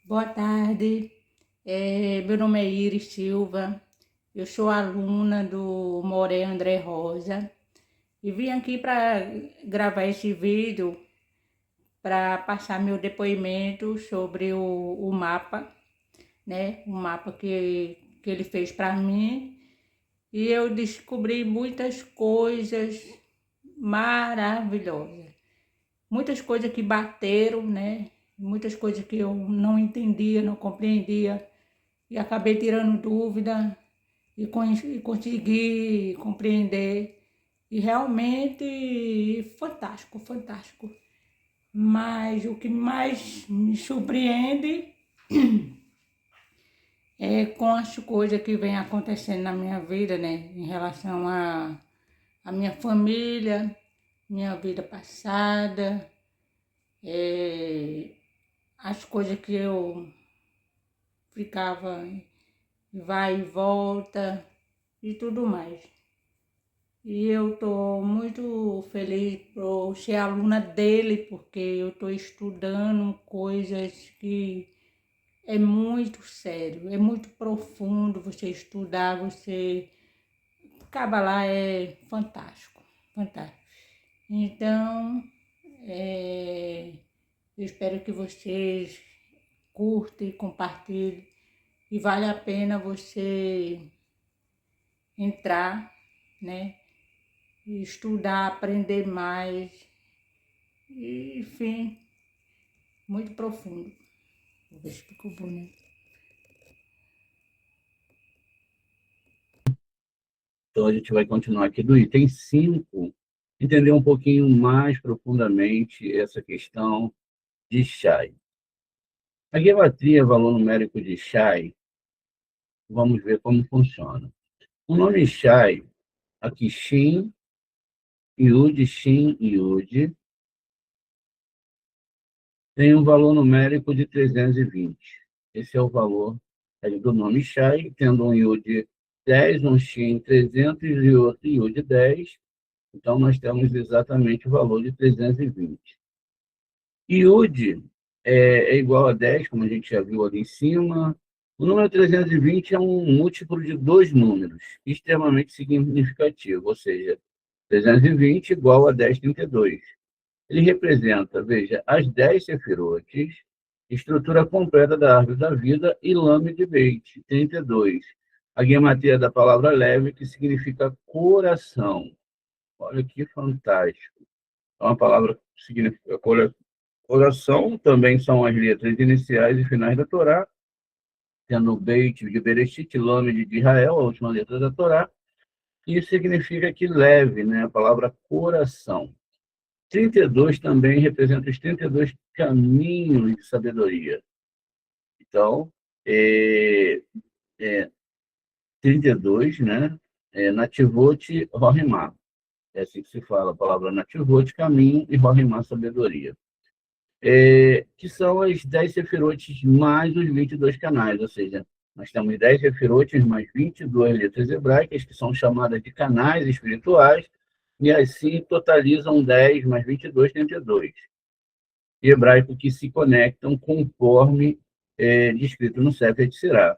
Boa tarde, meu nome é Iris Silva, eu sou aluna do Moré André Rosa e vim aqui para gravar esse vídeo para passar meu depoimento sobre o mapa, né? O mapa que ele fez para mim, e eu descobri muitas coisas maravilhosas, muitas coisas que bateram, né? Muitas coisas que eu não entendia, não compreendia, e acabei tirando dúvida e consegui compreender. E realmente fantástico, fantástico. Mas o que mais me surpreende é com as coisas que vem acontecendo na minha vida, né? Em relação a minha família, minha vida passada, as coisas que eu ficava vai e volta e tudo mais. E eu estou muito feliz por ser aluna dele, porque eu estou estudando coisas que é muito sério, é muito profundo você estudar, você... Kabbalah é fantástico, fantástico. Então, eu espero que vocês curtem, compartilhem, e vale a pena você entrar, né? Estudar, aprender mais, e, enfim, muito profundo. Vou ver se ficou bonito. Então, a gente vai continuar aqui do item 5, entender um pouquinho mais profundamente essa questão de Shai. A gematria, valor numérico de Shai, vamos ver como funciona. O nome Shai, aqui Shin, Yud, Shin, Yud, tem um valor numérico de 320. Esse é o valor do nome Shai, tendo um Yud 10, um Shin 300 e outro Yud 10. Então, nós temos exatamente o valor de 320. Yud é igual a 10, como a gente já viu ali em cima. O número 320 é um múltiplo de dois números, extremamente significativo, ou seja, 320 igual a 1032. Ele representa, veja, as 10 sefirotes, estrutura completa da árvore da vida e lame de Beit, 32. A guiamatia da palavra leve, que significa coração. Olha que fantástico. É uma palavra que significa coração, também são as letras iniciais e finais da Torá, tendo o Beit de Bereshit, Lamed de Israel, a última letra da Torá, que significa que leve, né? A palavra coração. 32 também representa os 32 caminhos de sabedoria. Então, 32, né? Nativot Rohimá. É assim que se fala, a palavra Nativot, caminho, e Rohimá, sabedoria. Que são as 10 sefirotes mais os 22 canais, ou seja, nós temos 10 sefirotes mais 22 letras hebraicas, que são chamadas de canais espirituais, e assim totalizam 10 mais 22, 32. Hebraico que se conectam conforme descrito no Sefer de Sirá.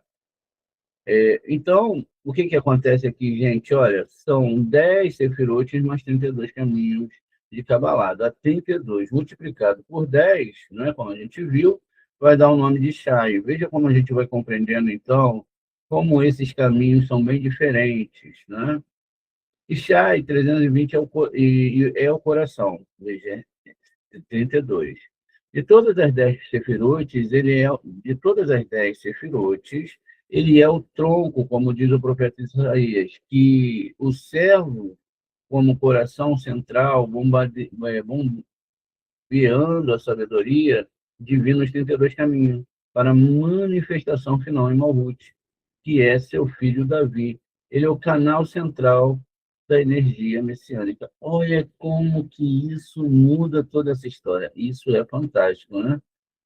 Então, o que acontece aqui, gente? Olha, são 10 sefirotes mais 32 caminhos de Kabbalah. Dá 32 multiplicado por 10, né, como a gente viu, vai dar o nome de Shai. Veja como a gente vai compreendendo, então, como esses caminhos são bem diferentes, né? Ishai, 320 é o coração, veja, 32. De todas as 10 sefirotes, de todas as 10 sefirotes, ele é o tronco, como diz o profeta Isaías, que o servo, como coração central, bombeando a sabedoria divina nos 32 caminhos, para a manifestação final em Malhut, que é seu filho Davi. Ele é o canal central da energia messiânica. Olha como que isso muda toda essa história. Isso é fantástico, né?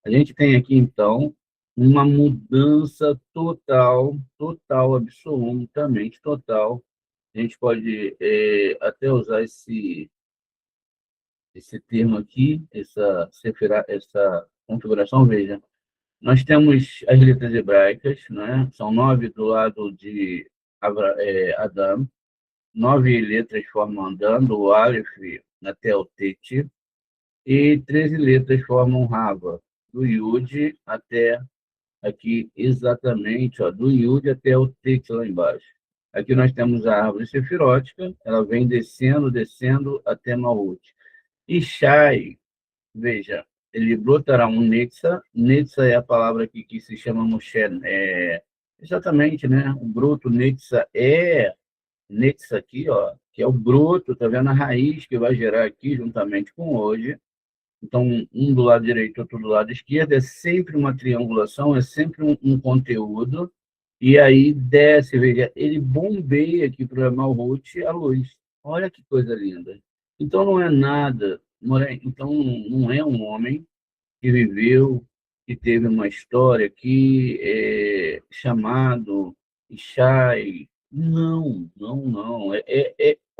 A gente tem aqui, então, uma mudança total, total, absolutamente total. A gente pode até usar esse termo aqui, essa configuração. Veja, nós temos as letras hebraicas, né? São 9 do lado de Adam, 9 letras formam Adam, do Aleph até o Tet, e 13 letras formam Rava, do Yud até aqui exatamente, ó, do Yud até o Tet lá embaixo. Aqui nós temos a árvore sefirótica, ela vem descendo, descendo até Malhut. E Shai, veja, ele brotará um Netza. Netza é a palavra aqui que se chama Moshe. Exatamente, né? O broto Netza é Netza aqui, ó, que é o broto, tá vendo a raiz que vai gerar aqui juntamente com hoje. Então, um do lado direito, outro do lado esquerdo, é sempre uma triangulação, é sempre um conteúdo, e aí desce, veja, ele bombeia aqui para o Malhut a luz. Olha que coisa linda. Então, não é nada, então não é um homem que viveu, que teve uma história aqui, chamado Ishai. Não, não, não.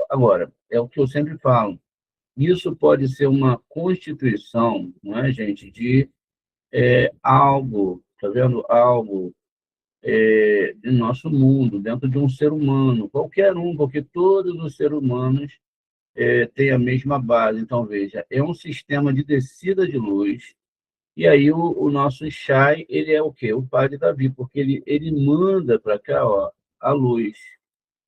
Agora, é o que eu sempre falo, isso pode ser uma constituição, não é, gente, de algo, tá vendo? Algo do nosso mundo, dentro de um ser humano, qualquer um, porque todos os seres humanos têm a mesma base. Então, veja, é um sistema de descida de luz, e aí o nosso Shai, ele é o quê? O pai de Davi, porque ele manda para cá, ó, a luz.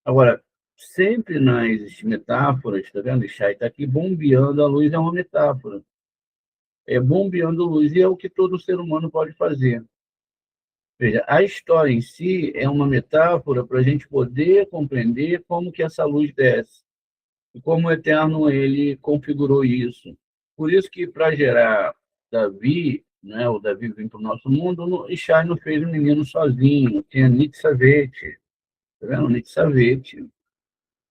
Agora, sempre nas metáforas, tá vendo? Shai está aqui bombeando a luz, é uma metáfora. É bombeando luz, e é o que todo ser humano pode fazer. Veja, a história em si é uma metáfora para a gente poder compreender como que essa luz desce e como o Eterno ele configurou isso. Por isso que para gerar Davi, né, o Davi vem para o nosso mundo, Ishai não fez um menino sozinho, tinha Nitzavete, tá vendo? Nitzavete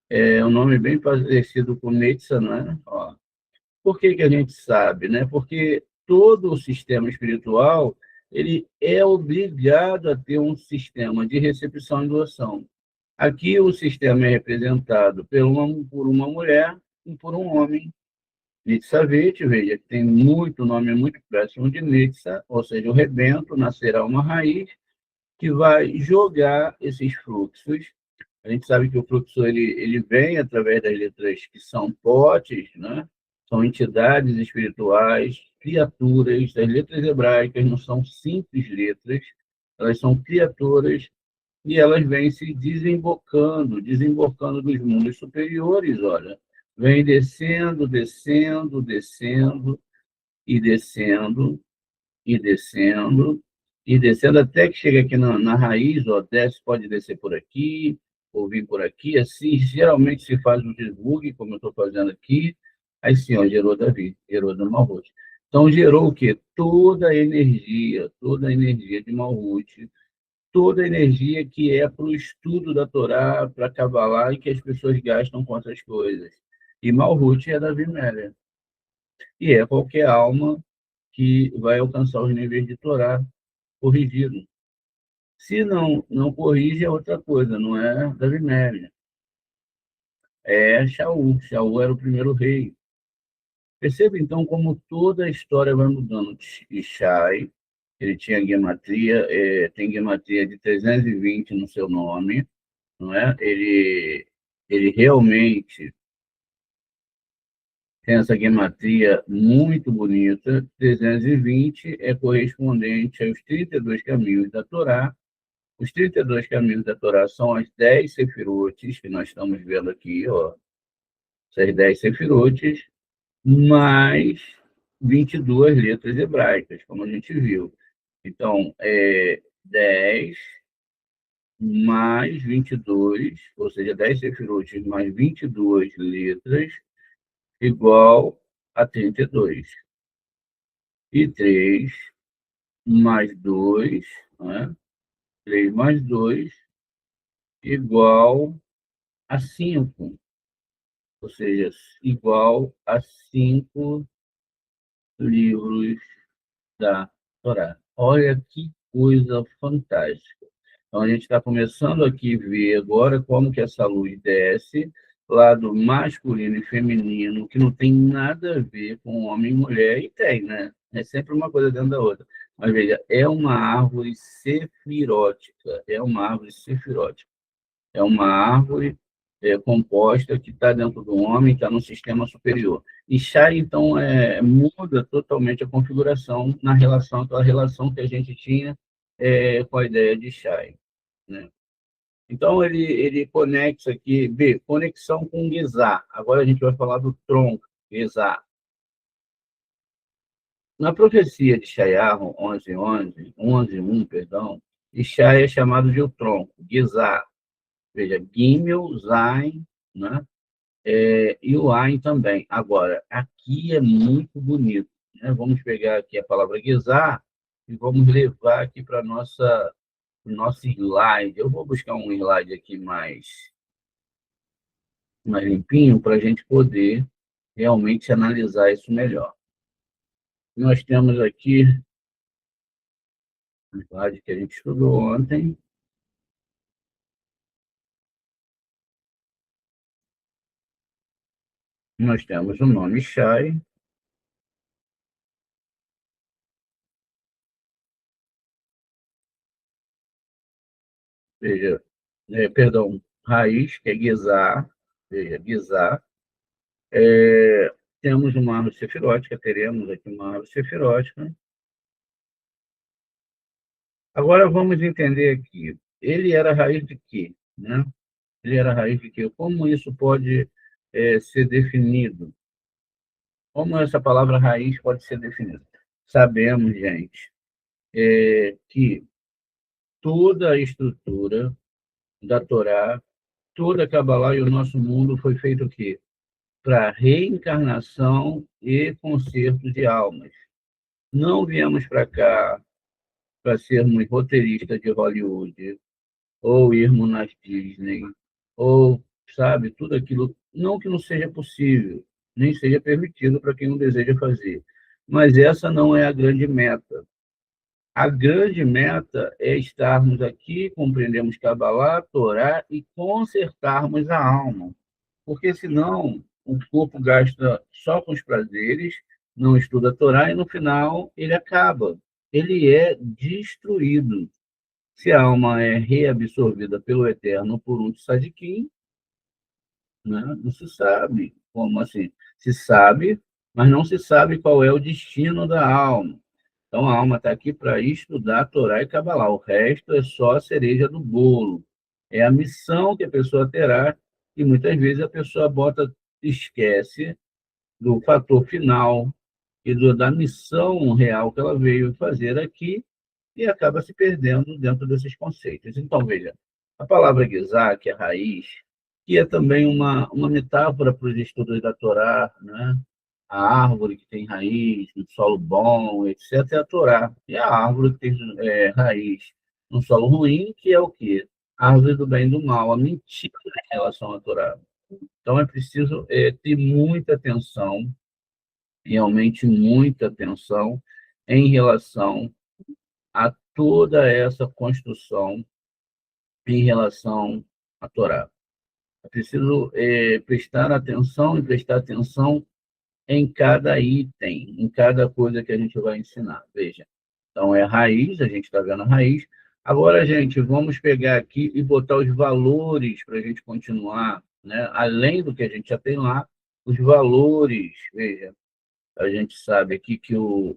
é um nome bem parecido com Netza, não é? Ó, por que que a gente sabe, né? Porque todo o sistema espiritual, ele é obrigado a ter um sistema de recepção e doação. Aqui o sistema é representado por uma mulher e por um homem. Nitzavete, veja, que tem muito nome muito próximo de Nitza, ou seja, o rebento, nascerá uma raiz que vai jogar esses fluxos. A gente sabe que o fluxo ele vem através das letras que são potes, né? São entidades espirituais, criaturas. As letras hebraicas não são simples letras, elas são criaturas e elas vêm se desembocando, desembocando dos mundos superiores, olha. Vem descendo, descendo, descendo e descendo e descendo, e descendo até que chega aqui na raiz, ó, desce, pode descer por aqui, ou vir por aqui, assim, geralmente se faz um desbugue, como eu estou fazendo aqui, aí sim, ó, gerou Davi, gerou da Malhut. Então, gerou o quê? Toda a energia de Malhut, toda a energia que é para o estudo da Torá, para Kabbalah, e que as pessoas gastam com essas coisas. E Malhut é Davi Meller. E é qualquer alma que vai alcançar os níveis de Torá corrigido. Se não corrige, é outra coisa, não é Davi Meller. É Shaul. Shaul era o primeiro rei. Perceba, então, como toda a história vai mudando. Ishai, ele tinha gematria, tem gematria de 320 no seu nome, não é? Ele realmente tem essa gematria muito bonita. 320 é correspondente aos 32 caminhos da Torá, Os 32 caminhos da Torá são as 10 sefirotes que nós estamos vendo aqui, ó. Essas 10 sefirotes, mais 22 letras hebraicas, como a gente viu. Então, 10 mais 22, ou seja, 10 sefirotes mais 22 letras, igual a 32. E 3 mais 2, né? 3 mais 2 igual a 5, ou seja, igual a 5 livros da Torá. Olha que coisa fantástica. Então, a gente está começando aqui a ver agora como que essa luz desce, lado masculino e feminino, que não tem nada a ver com homem e mulher, e tem, né? É sempre uma coisa dentro da outra. Mas veja, é uma árvore sefirótica, é uma árvore sefirótica. É uma árvore composta que está dentro do homem, está no sistema superior. E Chá, então, muda totalmente a configuração na relação, aquela relação que a gente tinha com a ideia de Chá, né? Então, ele conexa aqui, B, conexão com Gizá. Agora a gente vai falar do tronco, Gizá. Na profecia de Shayahu 11:1, perdão, Ishai é chamado de o tronco, Gizá. Veja, Gimel, Zain, né? E o Ain também. Agora, aqui é muito bonito, né? Vamos pegar aqui a palavra Gizá e vamos levar aqui para o nosso slide. Eu vou buscar um slide aqui mais limpinho para a gente poder realmente analisar isso melhor. Nós temos aqui o slide que a gente estudou ontem. Nós temos o nome Shai. Veja, perdão, raiz, que é Gizá. Veja, Gizá. Temos uma árvore sefirótica, teremos aqui uma árvore sefirótica. Agora vamos entender aqui. Ele era raiz de quê? Né? Ele era raiz de quê? Como isso pode ser definido? Como essa palavra raiz pode ser definida? Sabemos, gente, que toda a estrutura da Torá, toda a Kabbalah e o nosso mundo foi feito o quê? Para reencarnação e conserto de almas. Não viemos para cá para sermos roteiristas de Hollywood, ou irmos nas Disney, ou, sabe, tudo aquilo. Não que não seja possível, nem seja permitido para quem não deseja fazer. Mas essa não é a grande meta. A grande meta é estarmos aqui, compreendermos Kabbalah, Torá e consertarmos a alma. Porque senão o corpo gasta só com os prazeres, não estuda a Torá e no final ele acaba. Ele é destruído. Se a alma é reabsorvida pelo Eterno por um tzadikim, né? Não se sabe como assim. Se sabe, mas não se sabe qual é o destino da alma. Então a alma está aqui para estudar a Torá e Kabbalah. O resto é só a cereja do bolo. É a missão que a pessoa terá e muitas vezes a pessoa esquece do fator final e da missão real que ela veio fazer aqui e acaba se perdendo dentro desses conceitos. Então, veja, a palavra Gizá, que é raiz, que é também uma metáfora para os estudos da Torá, né? A árvore que tem raiz, no solo bom, etc., é a Torá. E a árvore que tem raiz no solo ruim, que é o quê? A árvore do bem e do mal, a mentira em relação à Torá. Então, é preciso ter muita atenção, realmente muita atenção, em relação a toda essa construção em relação à Torá. É preciso prestar atenção e prestar atenção em cada item, em cada coisa que a gente vai ensinar. Veja, então é raiz, a gente está vendo a raiz. Agora, gente, vamos pegar aqui e botar os valores para a gente continuar, né? Além do que a gente já tem lá, os valores. Veja, a gente sabe aqui que o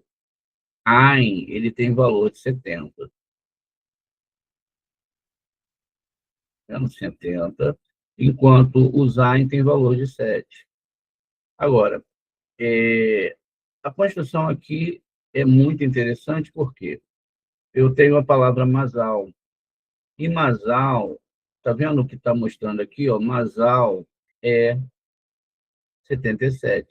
Ain, ele tem valor de 70. no 70, enquanto o Zain tem valor de 7. Agora, a construção aqui é muito interessante porque eu tenho a palavra Masal. E Masal, está vendo o que está mostrando aqui? Ó? Masal é 77.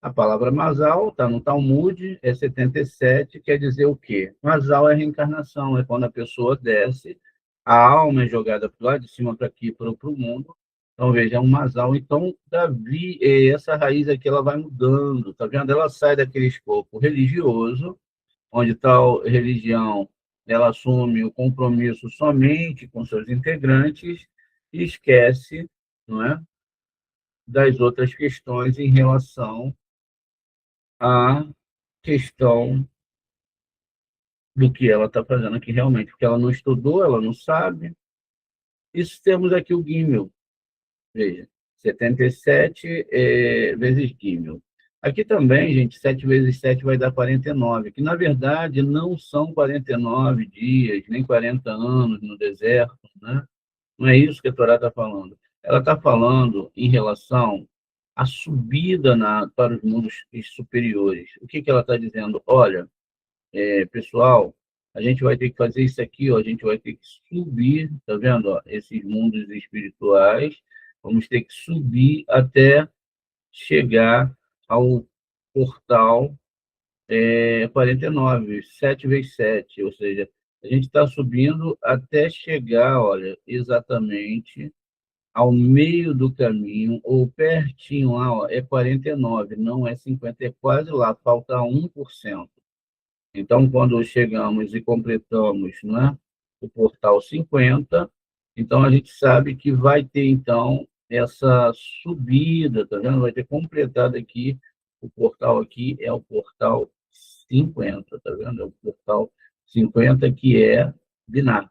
A palavra Masal está no Talmud, é 77, quer dizer o quê? Masal é reencarnação, é quando a pessoa desce, a alma é jogada lá de cima para aqui, para o mundo. Então, veja, é um Masal. Então, Davi, essa raiz aqui, ela vai mudando, tá vendo? Ela sai daquele escopo religioso, onde tal religião ela assume o compromisso somente com seus integrantes e esquece, não é, das outras questões em relação à questão do que ela está fazendo aqui realmente, porque ela não estudou, ela não sabe. Isso temos aqui o Gimel, veja, 77 vezes Gimel. Aqui também, gente, 7 vezes 7 vai dar 49, que na verdade não são 49 dias, nem 40 anos no deserto, né? Não é isso que a Torá está falando. Ela está falando em relação à subida para os mundos superiores. O que ela está dizendo? Olha, pessoal, a gente vai ter que fazer isso aqui, ó, a gente vai ter que subir, tá vendo? Ó, esses mundos espirituais, vamos ter que subir até chegar ao portal 49, 7 vezes 7, ou seja, a gente está subindo até chegar, olha, exatamente ao meio do caminho, ou pertinho lá, ó, é 49, não é 50, é quase lá, falta 1%. Então, quando chegamos e completamos, né, o portal 50, então a gente sabe que vai ter, então, essa subida, tá vendo? Vai ter completado aqui, o portal aqui é o portal 50, tá vendo? É o portal 50 que é binário.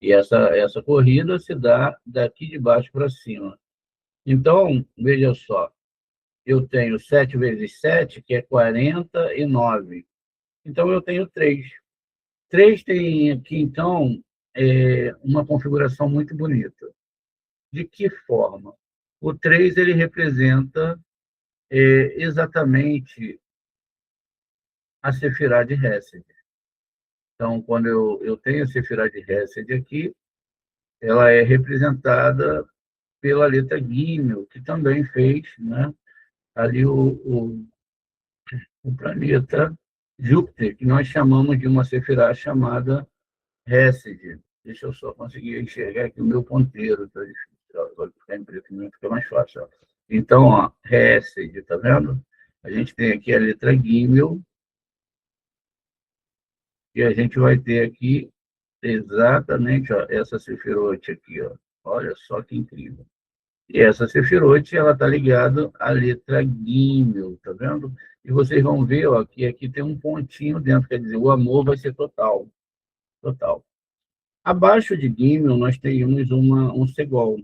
E essa corrida se dá daqui de baixo para cima. Então, veja só, eu tenho 7 vezes 7, que é 49. Então, eu tenho 3. 3 tem aqui, então, uma configuração muito bonita. De que forma? O 3 ele representa exatamente a Sefirá de Hesed. Então, quando eu tenho a Sefirá de Hesed aqui, ela é representada pela letra Gimel, que também fez, né, ali o planeta Júpiter, que nós chamamos de uma Sefirá chamada Hesed. Deixa eu só conseguir enxergar aqui o meu ponteiro, está difícil. Agora ficar em preto e branco fica mais fácil. Ó. Então, ó, Hesed, tá vendo? A gente tem aqui a letra Gimel, e a gente vai ter aqui exatamente ó, essa Sefirote aqui. Ó. Olha só que incrível. E essa Sefirote, ela está ligada à letra Gimel, tá vendo? E vocês vão ver ó, que aqui tem um pontinho dentro, quer dizer, o amor vai ser total. Total. Abaixo de Gimel, nós temos um Segol.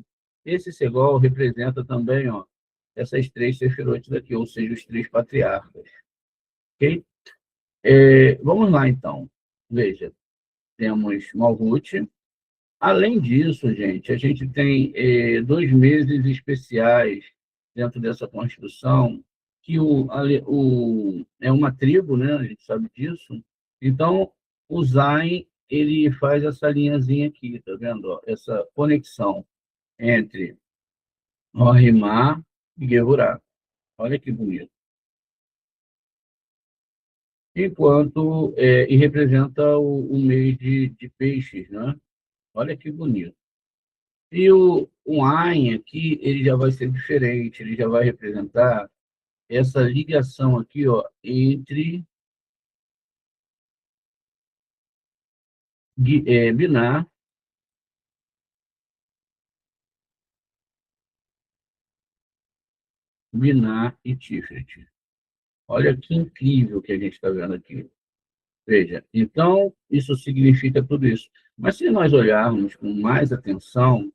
Esse Segol representa também ó, essas 3 Sefirotes aqui, ou seja, os 3 patriarcas. Ok? Vamos lá, então. Veja, temos Malhut. Além disso, gente, a gente tem 2 meses especiais dentro dessa Constituição, que é uma tribo, né? A gente sabe disso. Então, o Zain, ele faz essa linhazinha aqui, tá vendo? Ó? Essa conexão entre Rorimá e Gevurá. Olha que bonito. Enquanto, e representa o mês de peixes, né? Olha que bonito. E o Ain aqui, ele já vai ser diferente, ele já vai representar essa ligação aqui, ó, entre Biná, Biná e Tiferet. Olha que incrível que a gente está vendo aqui. Veja, então, isso significa tudo isso. Mas se nós olharmos com mais atenção,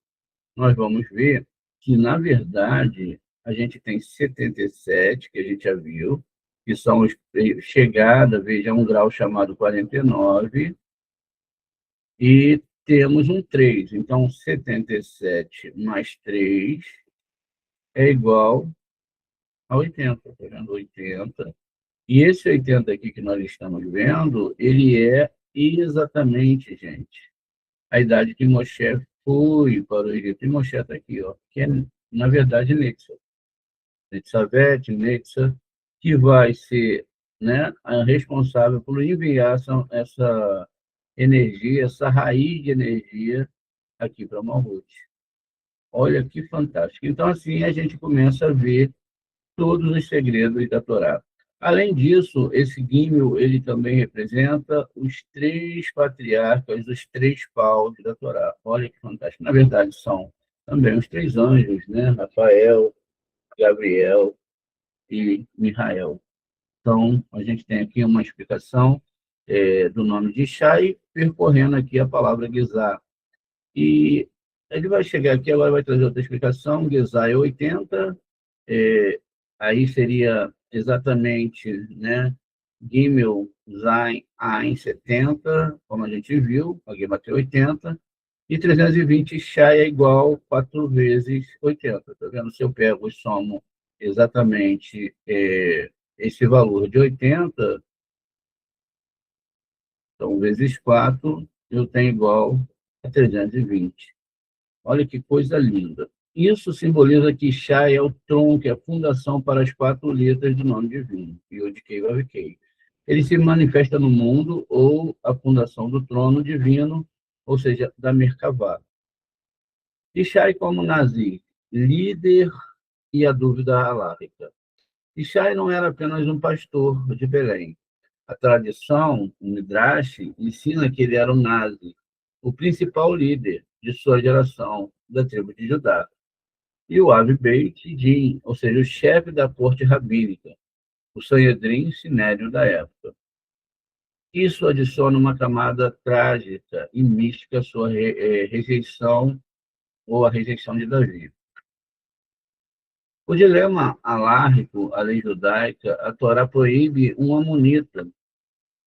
nós vamos ver que, na verdade, a gente tem 77, que a gente já viu, que são chegada, veja, um grau chamado 49, e temos um 3. Então, 77 mais 3 é igual a 80. Tá vendo? 80. E esse 80 aqui que nós estamos vendo, ele é exatamente, gente, a idade que Moshe foi para o Egito. E Moshe está aqui, ó, que é, na verdade, Nexa. Netzavete, Nexa, que vai ser, né, a responsável por enviar essa energia, essa raiz de energia aqui para Malhut. Olha que fantástico. Então, assim, a gente começa a ver todos os segredos da Torá. Além disso, esse Gimel, ele também representa os 3 patriarcas, os 3 paus da Torá. Olha que fantástico. Na verdade, são também os 3 anjos, né? Rafael, Gabriel e Mihael. Então, a gente tem aqui uma explicação do nome de Shai, percorrendo aqui a palavra Gizá. E ele vai chegar aqui, agora vai trazer outra explicação. Gizá é 80, aí seria exatamente, né, Gimel, Zain, Ain 70, como a gente viu, alguém bateu 80, e 320 Shai é igual 4 vezes 80. Tá vendo? Se eu pego e somo exatamente esse valor de 80, então vezes 4, eu tenho igual a 320. Olha que coisa linda. Isso simboliza que Shai é o tronco, é a fundação para as 4 letras do nome divino, Yod-Kei Vav-Kei. Ele se manifesta no mundo, ou a fundação do trono divino, ou seja, da Merkavá. E Shai como Nazi, líder e a dúvida alárrica. Ishai não era apenas um pastor de Belém. A tradição, o Midrash, ensina que ele era um nazi, o principal líder de sua geração, da tribo de Judá. E o Avi Beit Din, ou seja, o chefe da corte rabínica, o Sanhedrin Sinédrio da época. Isso adiciona uma camada trágica e mística à sua rejeição, ou a rejeição de Davi. O dilema alárrico, a lei judaica, a Torá proíbe um amonita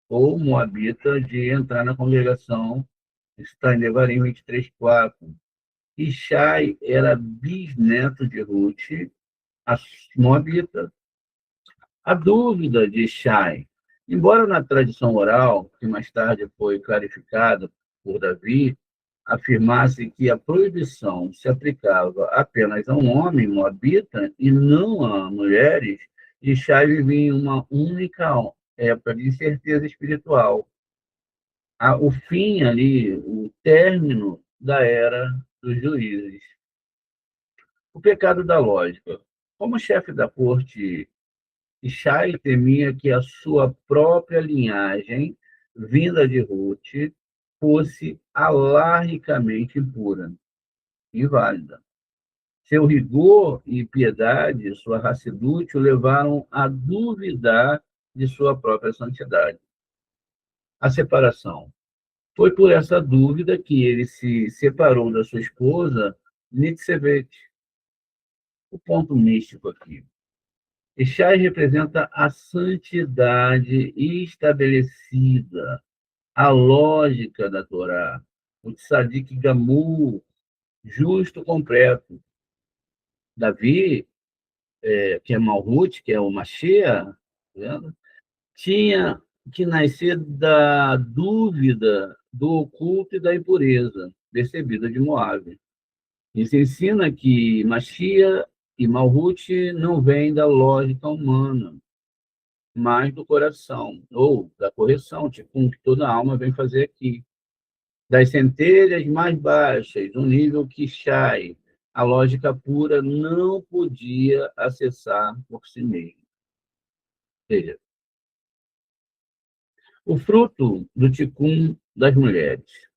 ou moabita de entrar na congregação. Está em Devarim 23:4. Ishai era bisneto de Ruth, a moabita. A dúvida de Ishai, embora na tradição oral, que mais tarde foi clarificada por Davi, afirmasse que a proibição se aplicava apenas a um homem moabita e não a mulheres, Ishai vivia em uma única época de incerteza espiritual. O fim ali, o término da era dos juízes. O pecado da lógica. Como chefe da corte, Ishai temia que a sua própria linhagem, vinda de Ruth, fosse alarricamente impura, inválida. Seu rigor e piedade, sua racedute, o levaram a duvidar de sua própria santidade. A separação. Foi por essa dúvida que ele se separou da sua esposa, Nitzevet. O ponto místico aqui. Ishai representa a santidade estabelecida, a lógica da Torá, o tzadik gamur, justo completo. Davi, que é Malhut, que é o Mashiach, tá vendo? Tinha que nascer da dúvida do oculto e da impureza percebida de Moabe. Isso ensina que Mashiach e Malhut não vêm da lógica humana, mas do coração, ou da correção, tipo o que toda alma vem fazer aqui. Das centelhas mais baixas, um nível que Shai, a lógica pura, não podia acessar por si mesmo. Ou seja, o fruto do ticum das mulheres.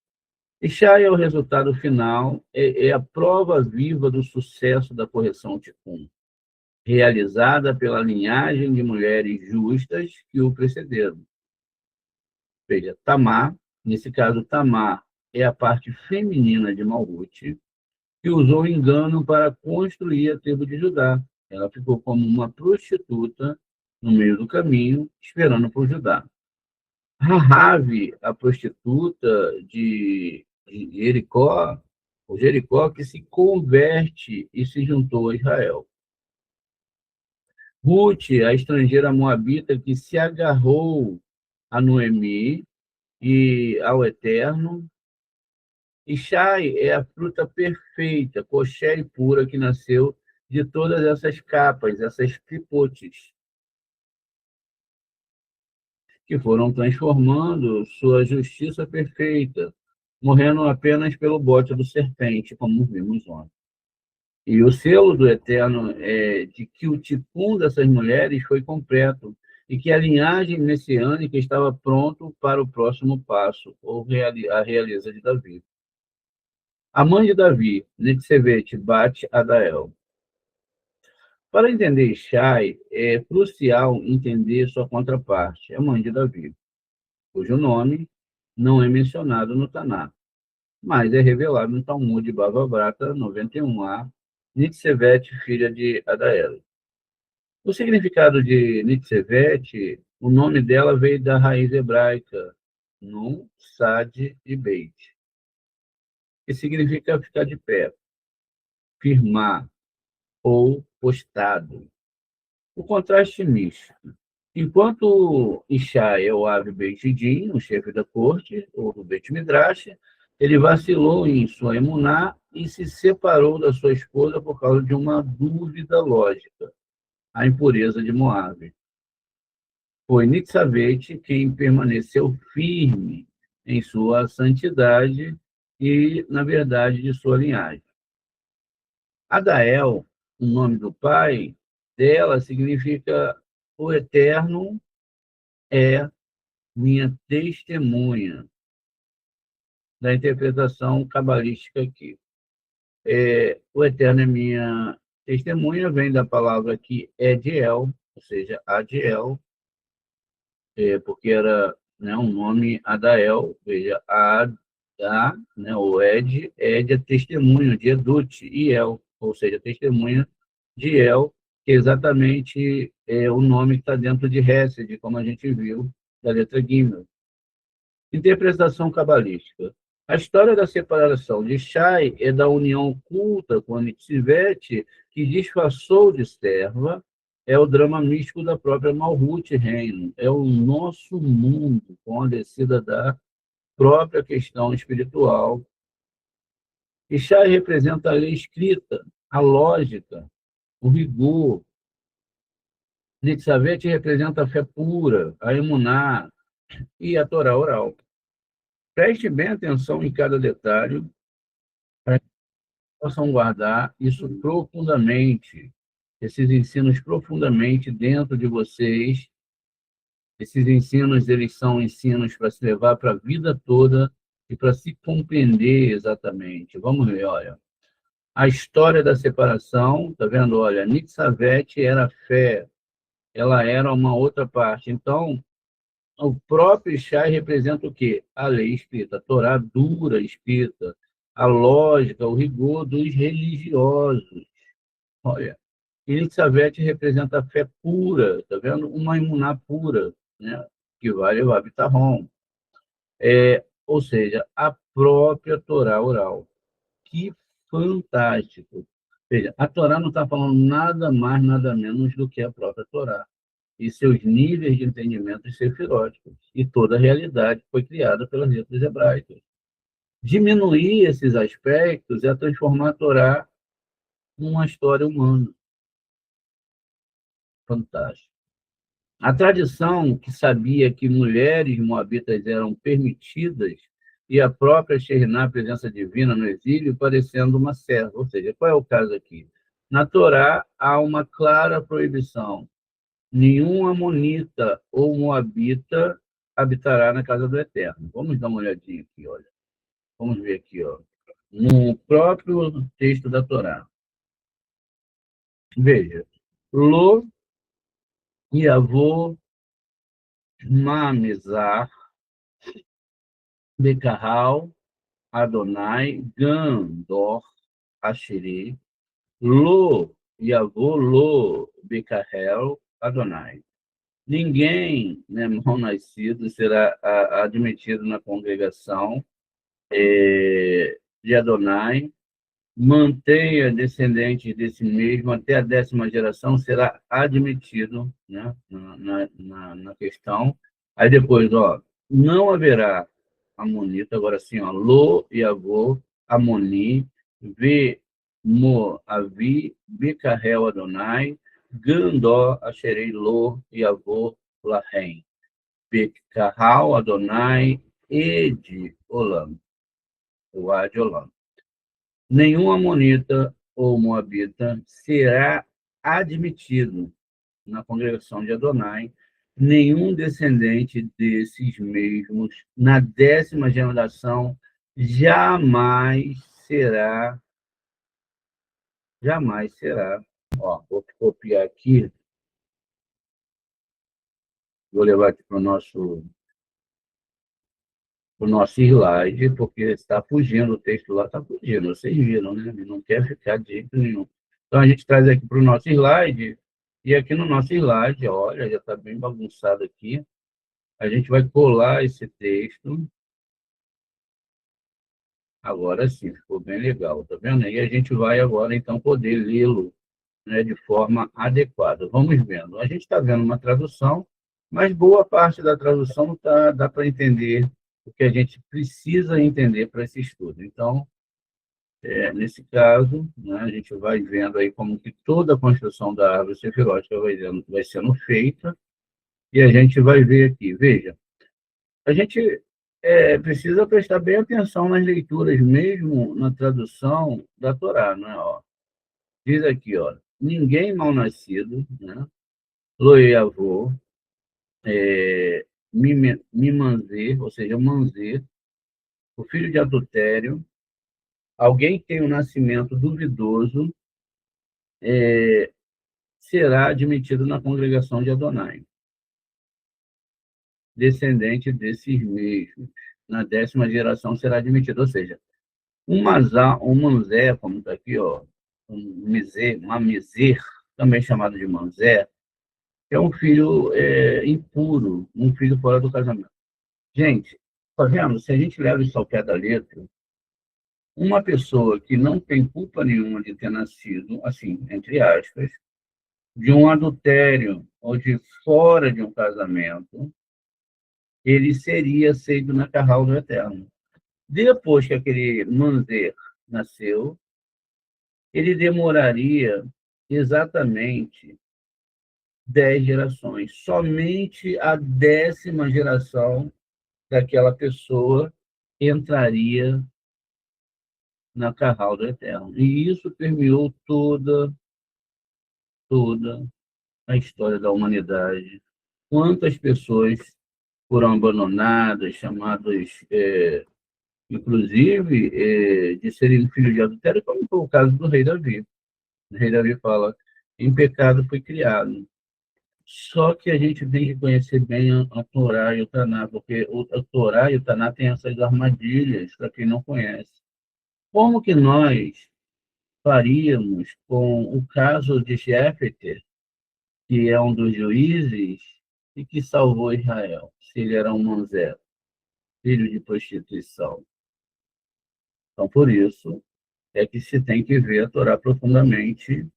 Ishai é o resultado final, é a prova viva do sucesso da correção ticum, realizada pela linhagem de mulheres justas que o precederam. Ou seja, Tamar, nesse caso, Tamar é a parte feminina de Malhut, que usou o engano para construir a tribo de Judá. Ela ficou como uma prostituta no meio do caminho, esperando por Judá. Rahav, a prostituta de de Jericó, o Jericó que se converte e se juntou a Israel. Ruth, a estrangeira moabita que se agarrou a Noemi e ao Eterno. Ishai é a fruta perfeita, kosher e pura que nasceu de todas essas capas, essas clipotes, que foram transformando sua justiça perfeita, morrendo apenas pelo bote do serpente, como vimos ontem. E o selo do Eterno é de que o ticum dessas mulheres foi completo e que a linhagem messiânica estava pronto para o próximo passo, ou a realeza de Davi. A mãe de Davi, Nitsevete, bate Adael. Para entender Shai, é crucial entender sua contraparte, a mãe de Davi, cujo nome não é mencionado no Taná, mas é revelado no Talmud de Bava Batra 91a, Nitsevete, filha de Adael. O significado de Nitsevete, o nome dela veio da raiz hebraica, Nun, Sad e Beit, que significa ficar de pé, firmar ou postado. O contraste misto. Enquanto Ishai é o Ave Beit Din, o chefe da corte, ou do Beit Midrash, ele vacilou em sua emuná e se separou da sua esposa por causa de uma dúvida lógica, a impureza de Moabe. Foi Nitzavete quem permaneceu firme em sua santidade e na verdade de sua linhagem. Adael, o nome do pai dela, significa o Eterno é minha testemunha, da interpretação cabalística aqui. O Eterno é minha testemunha, vem da palavra aqui Ediel, ou seja, Adiel, porque era, né, um nome Adael, veja, Adá, né, o Ed é testemunho de Edut, e El, ou seja, testemunha de El, que é exatamente o nome que está dentro de Hesed, como a gente viu, da letra Gimel. Interpretação cabalística. A história da separação de Shai é da união oculta com a Nitzivete, que disfarçou de serva, é o drama místico da própria Malhut Reino, é o nosso mundo, com a descida da própria questão espiritual. E Shai representa a lei escrita, a lógica, o rigor. Nitzavete representa a fé pura, a emuná e a Torá oral. Preste bem atenção em cada detalhe, para que possam guardar isso profundamente, esses ensinos profundamente dentro de vocês. Esses ensinos, eles são ensinos para se levar para a vida toda e para se compreender exatamente. Vamos ver, olha. A história da separação, tá vendo? Olha, Nitzavete era fé, ela era uma outra parte. Então, o próprio Shai representa o quê? A lei escrita, a Torá dura escrita, a lógica, o rigor dos religiosos. Olha, Elizabeth representa a fé pura, tá vendo? Uma imuná pura, né? Que vai levar a Bitarrom. Ou seja, a própria Torá oral. Que fantástico! Veja, a Torá não está falando nada mais, nada menos do que a própria Torá e seus níveis de entendimento sefiróticos. E toda a realidade foi criada pelas letras hebraicas. Diminuir esses aspectos é transformar a Torá numa história humana. Fantástico. A tradição que sabia que mulheres moabitas eram permitidas e a própria Sheriná, a presença divina no exílio, parecendo uma serva. Ou seja, qual é o caso aqui? Na Torá há uma clara proibição. Nenhum amonita ou moabita habitará na casa do Eterno. Vamos dar uma olhadinha aqui, olha. Vamos ver aqui, ó. No próprio texto da Torá. Veja. Lo Yavô Mamizar Becarral Adonai Gandor Asheri Lo Yavô Lo Becarrel Adonai. Ninguém, né, mal nascido será admitido na congregação de Adonai, mantenha descendentes desse mesmo até a 10ª geração, será admitido, né, na questão. Aí depois, ó, não haverá amonita, agora sim, ó, Lo, Yavô, Amoni, Ve, Mo, Avi, Becarrel, Adonai, Gandó, Asherei, Lo, Yavô, Lahem, Becarral, Adonai, Ed, Olam, o Ad, Olam. Nenhum amonita ou moabita será admitido na congregação de Adonai, nenhum descendente desses mesmos, na 10ª geração, jamais será. Ó, vou copiar aqui, vou levar aqui para o nosso slide, porque está fugindo, o texto lá está fugindo, vocês viram, né? Ele não quer ficar de jeito nenhum. Então, a gente traz aqui para o nosso slide, e aqui no nosso slide, olha, já está bem bagunçado aqui, a gente vai colar esse texto. Agora sim, ficou bem legal, tá vendo? E a gente vai agora, então, poder lê-lo, né, de forma adequada. Vamos vendo. A gente está vendo uma tradução, mas boa parte da tradução dá para entender o que a gente precisa entender para esse estudo. Então, nesse caso, né, a gente vai vendo aí como que toda a construção da árvore sefilótica vai sendo feita, e a gente vai ver aqui. Veja, a gente precisa prestar bem atenção nas leituras, mesmo na tradução da Torá, né? Ó, diz aqui, ó, ninguém mal nascido, né? Loiavô, mimanzê, ou seja, manzê, o filho de adultério, alguém que tem um nascimento duvidoso, será admitido na congregação de Adonai, descendente desses mesmos. Na 10ª geração será admitido, ou seja, um manzé, como está aqui, ó, mamizer, também chamado de manzé, é um filho impuro, um filho fora do casamento. Gente, tá vendo? Se a gente leva isso ao pé da letra, uma pessoa que não tem culpa nenhuma de ter nascido, assim, entre aspas, de um adultério ou de fora de um casamento, ele seria aceito na carral do Eterno. Depois que aquele manzer nasceu, ele demoraria exatamente 10 gerações. Somente a 10ª geração daquela pessoa entraria na carral do Eterno. E isso permeou toda a história da humanidade. Quantas pessoas foram abandonadas, chamadas, inclusive, de serem filhos de adultério, como foi o caso do rei Davi. O rei Davi fala, em pecado foi criado. Só que a gente tem que conhecer bem a Torá e o Taná, porque a Torá e o Taná têm essas armadilhas, para quem não conhece. Como que nós faríamos com o caso de Jefter, que é um dos juízes e que salvou Israel, se ele era um manzé, filho de prostituição? Então, por isso, é que se tem que ver a Torá profundamente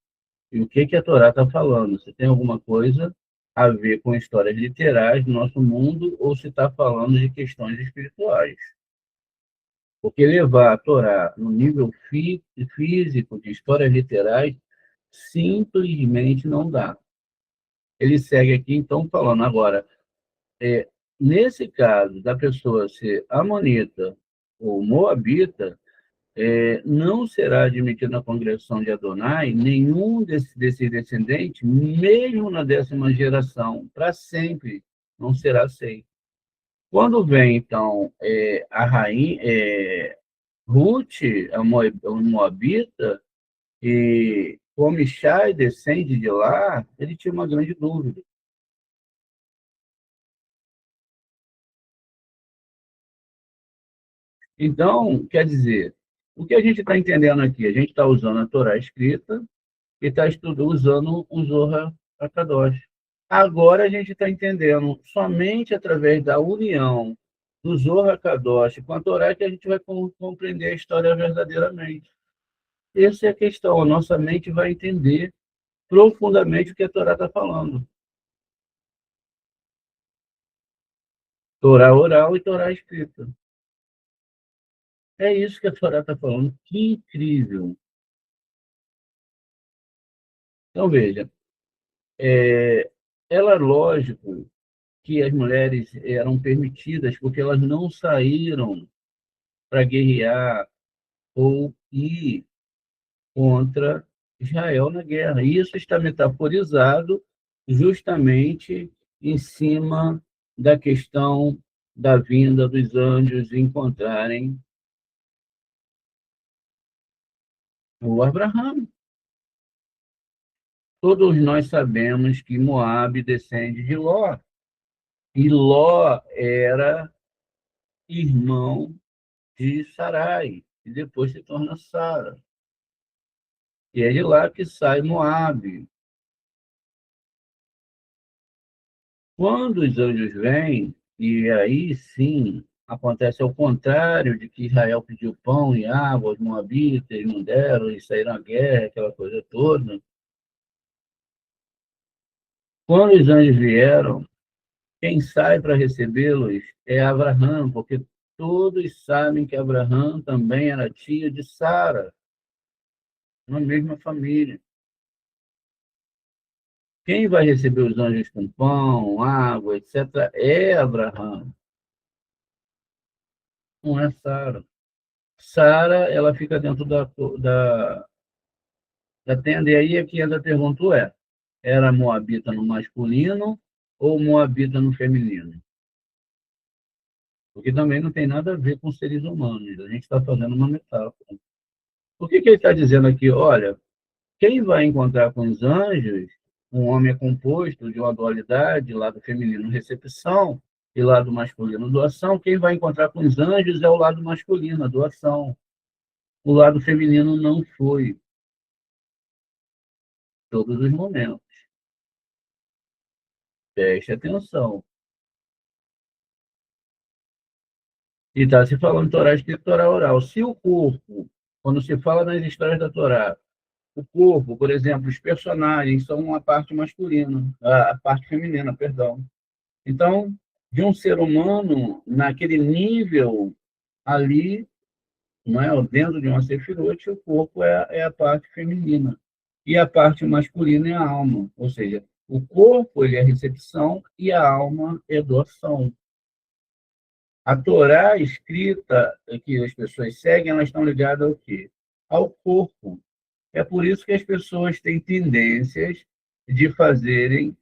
e o que a Torá está falando. Se tem alguma coisa a ver com histórias literais do nosso mundo ou se está falando de questões espirituais. Porque levar a Torá no nível físico de histórias literais simplesmente não dá. Ele segue aqui, então, falando agora, nesse caso da pessoa ser amonita ou moabita, não será admitido na congregação de Adonai nenhum desses descendentes, mesmo na 10ª geração, para sempre não será aceito. Quando vem, então, a rainha, Ruth, a moabita, e como Ishai descende de lá, ele tinha uma grande dúvida. Então, quer dizer, o que a gente está entendendo aqui? A gente está usando a Torá escrita e está usando o Zohar Akadosh. Agora a gente está entendendo somente através da união do Zohar HaKadosh com a Torá que a gente vai compreender a história verdadeiramente. Essa é a questão. A nossa mente vai entender profundamente o que a Torá está falando. Torá oral e Torá escrita. É isso que a Torá está falando. Que incrível. Então, veja, ela, lógico, que as mulheres eram permitidas porque elas não saíram para guerrear ou ir contra Israel na guerra. E isso está metaforizado justamente em cima da questão da vinda dos anjos encontrarem o Abraão. Todos nós sabemos que Moabe descende de Ló, e Ló era irmão de Sarai, e depois se torna Sara. E é de lá que sai Moabe. Quando os anjos vêm, e aí sim acontece ao contrário de que Israel pediu pão e água aos moabitas, e não deram, e saíram à guerra, aquela coisa toda. Quando os anjos vieram, quem sai para recebê-los é Abraão, porque todos sabem que Abraão também era tio de Sara, na mesma família. Quem vai receber os anjos com pão, água, etc., é Abraão, não é Sara. Sara, ela fica dentro da tenda, e aí aqui entra a pergunta, era moabita no masculino ou moabita no feminino? Porque também não tem nada a ver com seres humanos, a gente está fazendo uma metáfora. Por que ele está dizendo aqui, olha, quem vai encontrar com os anjos, um homem é composto de uma dualidade, lado feminino, recepção, e lado masculino, doação, quem vai encontrar com os anjos é o lado masculino, a doação. O lado feminino não foi todos os momentos. Preste atenção. E está se falando Torá escrito, Torá oral. Se o corpo, quando se fala nas histórias da Torá, o corpo, por exemplo, os personagens são uma parte masculina, a parte feminina, perdão. Então, de um ser humano, naquele nível ali, não é? Dentro de uma sefirote, o corpo é a parte feminina. E a parte masculina é a alma. Ou seja, o corpo ele é recepção e a alma é doação. A Torá escrita que as pessoas seguem, elas estão ligadas ao quê? Ao corpo. É por isso que as pessoas têm tendências de fazerem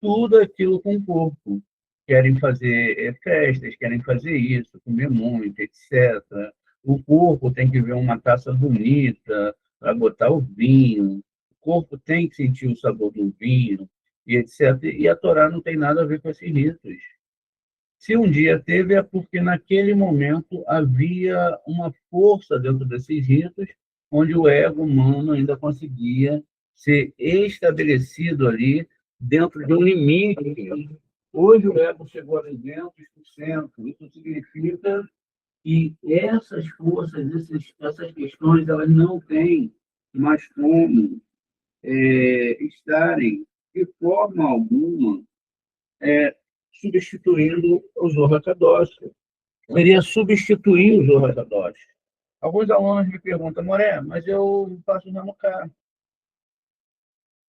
tudo aquilo com o corpo. Querem fazer festas, querem fazer isso, comer muito, etc. O corpo tem que ver uma taça bonita para botar o vinho. O corpo tem que sentir o sabor do vinho, e etc. E a Torá não tem nada a ver com esses ritos. Se um dia teve, é porque naquele momento havia uma força dentro desses ritos, onde o ego humano ainda conseguia ser estabelecido ali dentro de um limite. Hoje o ego chegou a 200%. Isso significa que essas forças, essas questões, elas não têm mais como estarem de forma alguma substituindo o Zohar Kadosh. Iria substituir o Zohar Kadosh. Alguns alunos me perguntam, Moré, mas eu faço Hanukkah.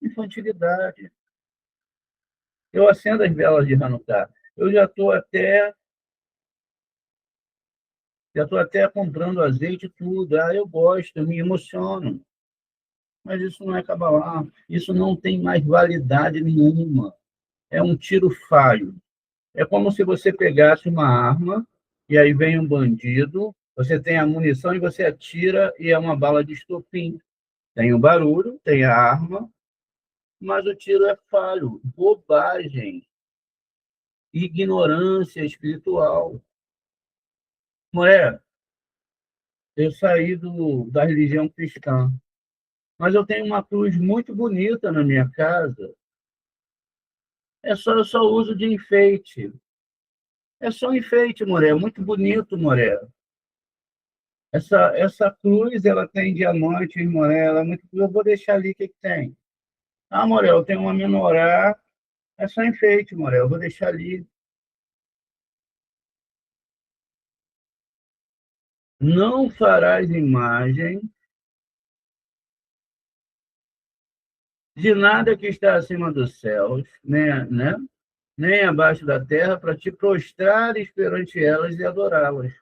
Infantilidade. Eu acendo as velas de Hanukkah. Eu já estou até comprando azeite e tudo. Eu gosto, eu me emociono. Mas isso não é Kabbalah. Isso não tem mais validade nenhuma. É um tiro falho. É como se você pegasse uma arma e aí vem um bandido, você tem a munição e você atira e é uma bala de estopim. Tem o barulho, tem a arma, mas o tiro é falho, bobagem, ignorância espiritual. Mulher, eu saí da religião cristã, mas eu tenho uma cruz muito bonita na minha casa. Eu só uso de enfeite. É só enfeite, Moré. É muito bonito, Moré. Essa cruz, ela tem diamante, Moré. Ela é muito... Eu vou deixar ali, o que que tem? Ah, Moré, eu tenho uma menorá. É só enfeite, Moré. Eu vou deixar ali. Não farás imagem de nada que está acima dos céus, né? Nem abaixo da terra, para te prostrares perante elas e adorá-las.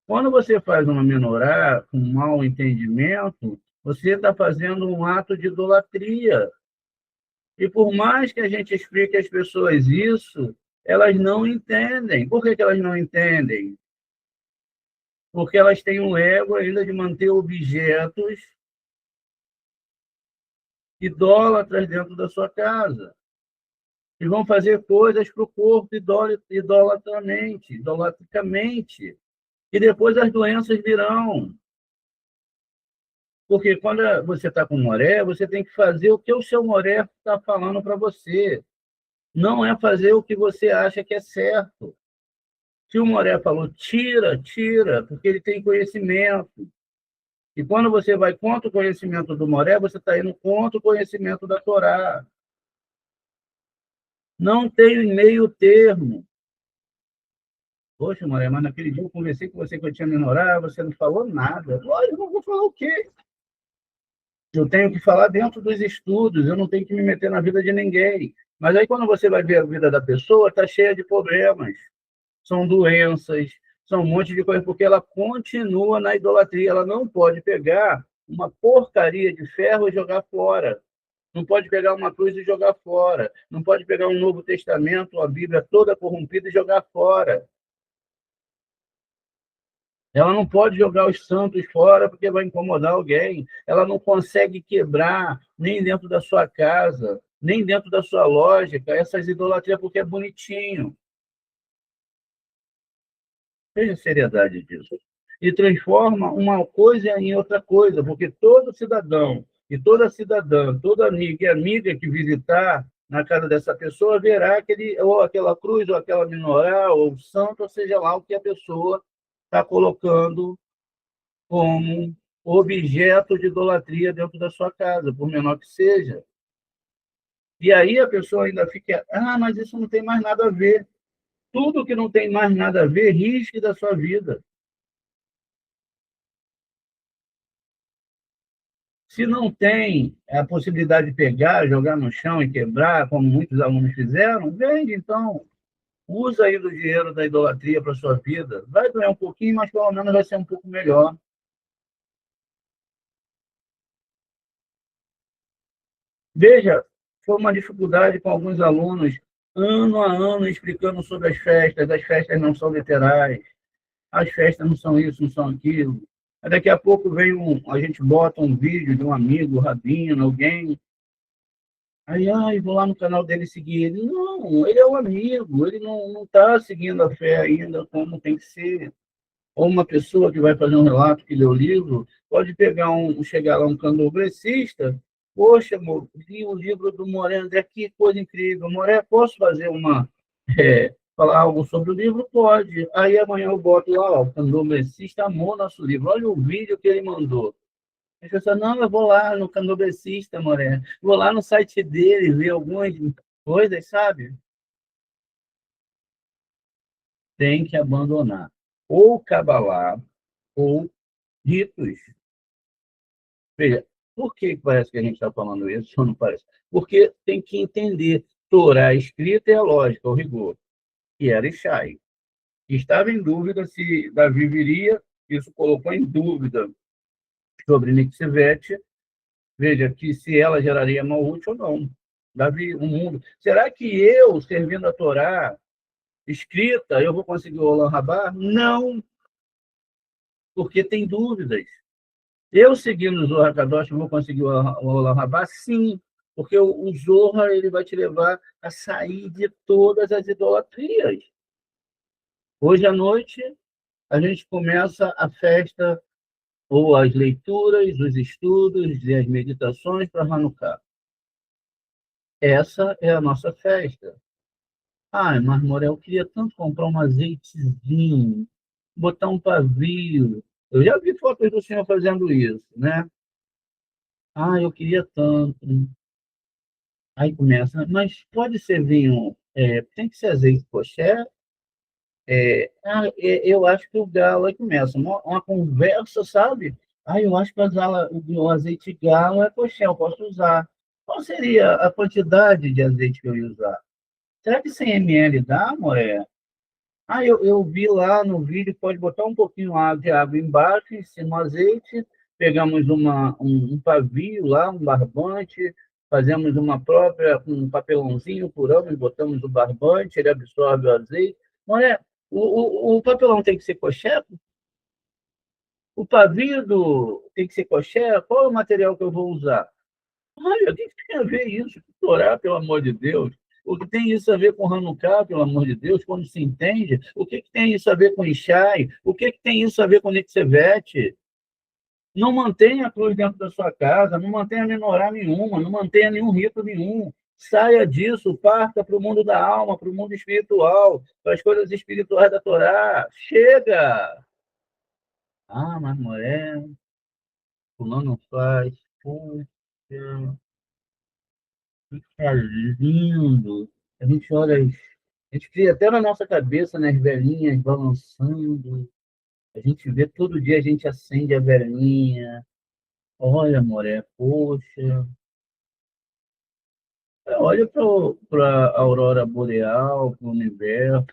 Quando você faz uma menorá com mau entendimento, você está fazendo um ato de idolatria. E por mais que a gente explique às pessoas isso, elas não entendem. Por que que elas não entendem? Porque elas têm um ego ainda de manter objetos idólatras dentro da sua casa. E vão fazer coisas para o corpo idolatricamente. E depois as doenças virão. Porque quando você está com moré, você tem que fazer o que o seu moré está falando para você. Não é fazer o que você acha que é certo. Se o moré falou tira, tira, porque ele tem conhecimento. E quando você vai contra o conhecimento do moré, você está indo contra o conhecimento da Torá. Não tem meio termo. Poxa, Moré, mas naquele dia eu conversei com você que eu tinha menorá, você não falou nada. Lógico, eu não vou falar o quê? Eu tenho que falar dentro dos estudos, eu não tenho que me meter na vida de ninguém. Mas aí, quando você vai ver a vida da pessoa, está cheia de problemas. São doenças, são um monte de coisa, porque ela continua na idolatria. Ela não pode pegar uma porcaria de ferro e jogar fora. Não pode pegar uma cruz e jogar fora. Não pode pegar um Novo Testamento, a Bíblia toda corrompida e jogar fora. Ela não pode jogar os santos fora porque vai incomodar alguém. Ela não consegue quebrar nem dentro da sua casa, nem dentro da sua lógica, essas idolatrias porque é bonitinho. Veja a seriedade disso. E transforma uma coisa em outra coisa, porque todo cidadão e toda cidadã, toda amiga e amiga que visitar na casa dessa pessoa verá aquele, ou aquela cruz, ou aquela menorá, ou o santo, ou seja lá o que a pessoa está colocando como objeto de idolatria dentro da sua casa, por menor que seja. E aí a pessoa ainda fica, mas isso não tem mais nada a ver. Tudo que não tem mais nada a ver, risque da sua vida. Se não tem a possibilidade de pegar, jogar no chão e quebrar, como muitos alunos fizeram, vende então. Usa aí do dinheiro da idolatria para a sua vida. Vai doer um pouquinho, mas pelo menos vai ser um pouco melhor. Veja, foi uma dificuldade com alguns alunos, ano a ano, explicando sobre as festas não são literais, as festas não são isso, não são aquilo. Aí daqui a pouco a gente bota um vídeo de um amigo, rabino, alguém, aí, vou lá no canal dele seguir ele. Não, ele é um amigo, ele não está seguindo a fé ainda como tem que ser. Ou uma pessoa que vai fazer um relato que lê o livro, pode chegar lá um candomblessista, poxa, amor, li o livro do Moré André, que coisa incrível. Moré, posso fazer falar algo sobre o livro? Pode. Aí amanhã eu boto lá, ó, o candomblessista amou nosso livro, olha o vídeo que ele mandou. A pessoa, não, eu vou lá no candomblessista, Moré, vou lá no site dele, ver algumas coisas, sabe? Tem que abandonar. Ou Cabalá, ou ritos. Veja, por que parece que a gente está falando isso? Ou não parece? Porque tem que entender. Torá escrita é a lógica, o rigor. E era Ishai. Estava em dúvida se Davi viria, isso colocou em dúvida sobre Nixivete. Veja, que se ela geraria Malhut ou não. Davi, o mundo. Será que eu, servindo a Torá escrita, eu vou conseguir o Olam Rabá? Não, porque tem dúvidas. Eu, seguindo o Zohar Kadosh, vou conseguir o Olam Rabá? Sim, porque o Zohar ele vai te levar a sair de todas as idolatrias. Hoje à noite, a gente começa a festa, ou as leituras, os estudos e as meditações para Hanukkah. essa é a nossa festa. Ai, mas Morel, eu queria tanto comprar um azeitezinho, botar um pavio. Eu já vi fotos do senhor fazendo isso, né? Ah, eu queria tanto. Aí começa, mas pode ser vinho, tem que ser azeite kosher? Eu acho que o galo, aí começa uma conversa, sabe? Ah, eu acho que o azeite galo é kosher, eu posso usar. Qual seria a quantidade de azeite que eu ia usar? Será que 100 ml dá, Moré? Ah, eu vi lá no vídeo, pode botar um pouquinho de água embaixo, em cima do azeite, pegamos um pavio lá, um barbante, fazemos um papelãozinho, furamos, botamos o barbante, ele absorve o azeite. Olha, o papelão tem que ser kosher? O pavio tem que ser kosher? Qual é o material que eu vou usar? Olha, o que tem a ver isso com Torá, pelo amor de Deus? O que tem isso a ver com Hanukkah, pelo amor de Deus, quando se entende? O que tem isso a ver com Ishai? O que tem isso a ver com Nixevete? Não mantenha a cruz dentro da sua casa, não mantenha menorá nenhuma, não mantenha nenhum rito nenhum. Saia disso, parta para o mundo da alma, para o mundo espiritual, para as coisas espirituais da Torá. Chega! Ah, mas mulher, fulano faz. Puxa, é lindo. A gente olha, a gente cria até na nossa cabeça, né, as velhinhas balançando. A gente vê todo dia, a gente acende a velhinha. Olha, Moré, poxa. Olha para a aurora boreal, para o universo,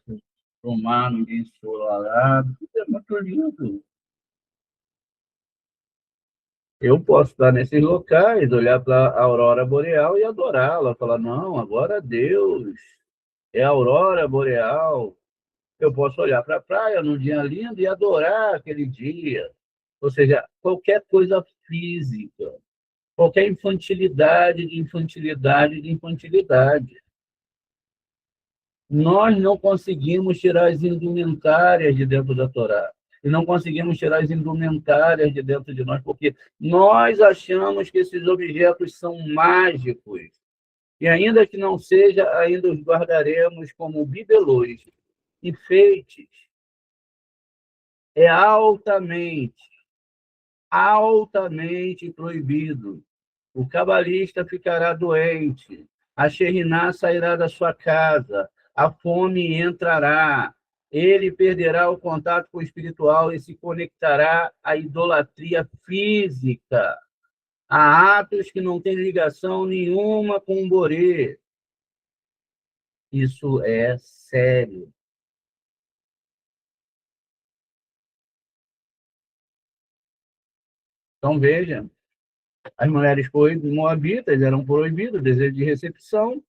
para o mar no dia ensolarado. Tudo é muito lindo. Eu posso estar nesses locais, olhar para a aurora boreal e adorá-la. Falar, não, agora Deus é a aurora boreal. Eu posso olhar para a praia num dia lindo e adorar aquele dia. Ou seja, qualquer coisa física, qualquer infantilidade de infantilidade de infantilidade. Nós não conseguimos tirar as indumentárias de dentro da Torá. E não conseguimos tirar as indumentárias de dentro de nós, porque nós achamos que esses objetos são mágicos. E ainda que não seja, ainda os guardaremos como bibelôs, enfeites. É altamente proibido. O cabalista ficará doente, a Xeriná sairá da sua casa, a fome entrará, ele perderá o contato com o espiritual e se conectará à idolatria física, a atos que não têm ligação nenhuma com o Borê. Isso é sério. Então, veja, as mulheres moabitas eram proibidas, o desejo de recepção.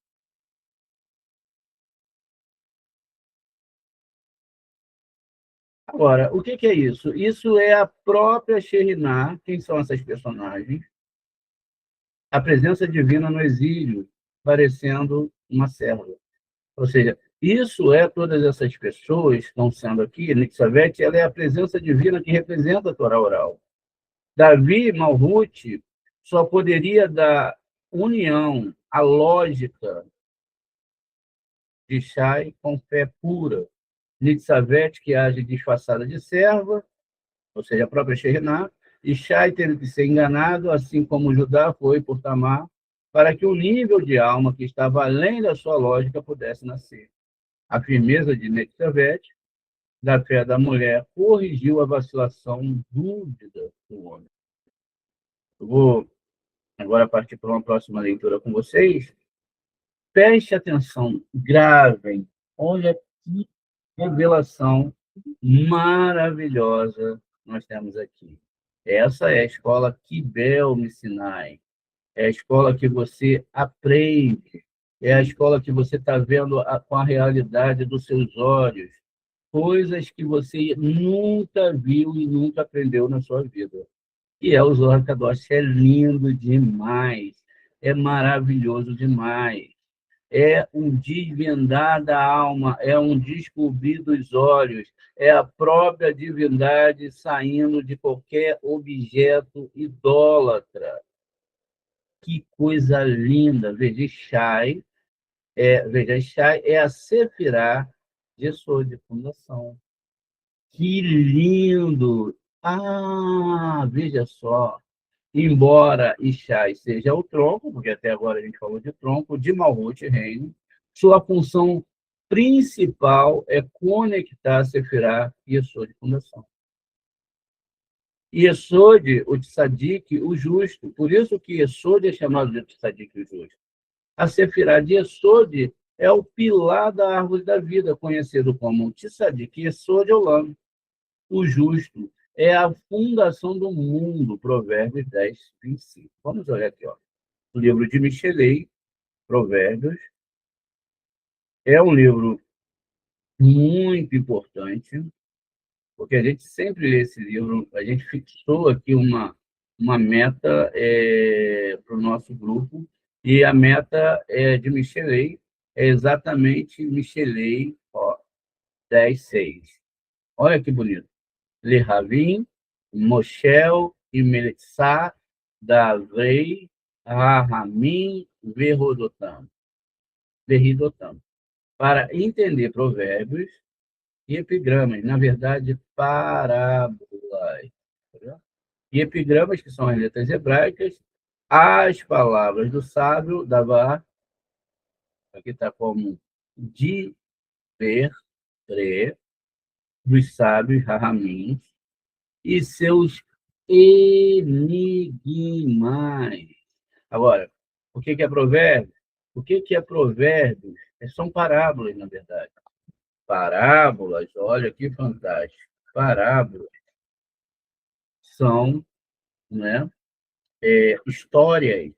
Agora, o que é isso? Isso é a própria Sheriná. Quem são essas personagens? A presença divina no exílio, parecendo uma serva. Ou seja, isso é todas essas pessoas que estão sendo aqui, Nixavete, ela é a presença divina que representa a Torá oral. Davi Malhut só poderia dar união à lógica de Shai com fé pura. Nixavete, que age disfarçada de serva, ou seja, a própria Sheriná, e Shai teve que ser enganado, assim como Judá foi por Tamar, para que o nível de alma que estava além da sua lógica pudesse nascer. A firmeza de Nexavet, da fé da mulher, corrigiu a vacilação dúvida do homem. Eu vou agora partir para uma próxima leitura com vocês. Preste atenção, gravem. Olha que revelação maravilhosa nós temos aqui. Essa é a escola Kibel Sinai. É a escola que você aprende. É a escola que você está vendo com a realidade dos seus olhos. Coisas que você nunca viu e nunca aprendeu na sua vida. E é o Zohar Kadosh. É lindo demais. É maravilhoso demais. É um desvendar da alma, é um descobrir dos olhos, é a própria divindade saindo de qualquer objeto idólatra. Que coisa linda! Veja, Shai é a Sefirá de Yesod, de fundação. Que lindo! Ah, veja só. Embora Ishai seja o tronco, porque até agora a gente falou de tronco, de Malhut, reino, sua função principal é conectar a Sefirá e Yesod de fundação. Yesod, o Tzadik, o justo. Por isso que Yesod é chamado de Tzadik, o justo. A Sefirá de Yesod é o pilar da árvore da vida, conhecido como Tzadik Yesod Olam, o justo. É a fundação do mundo, Provérbios 10, 25. Vamos olhar aqui, ó. O livro de Michelei, Provérbios, é um livro muito importante, porque a gente sempre lê esse livro, a gente fixou aqui uma meta para o nosso grupo, e a meta de Michelei é exatamente Michelei, ó, 10, 6. Olha que bonito. Lehavim, Moshel e Melitzá, Davei, Rahamim, Verrodotam. Para entender provérbios e epigramas, na verdade, parábolas. E epigramas, que são as letras hebraicas, as palavras do sábio, Davá, aqui está como de ver, dos sábios, Rahamim, e seus enigmas. Agora, o que é provérbio? O que é provérbios? São parábolas, na verdade. Parábolas, olha que fantástico. Parábolas são, né, histórias,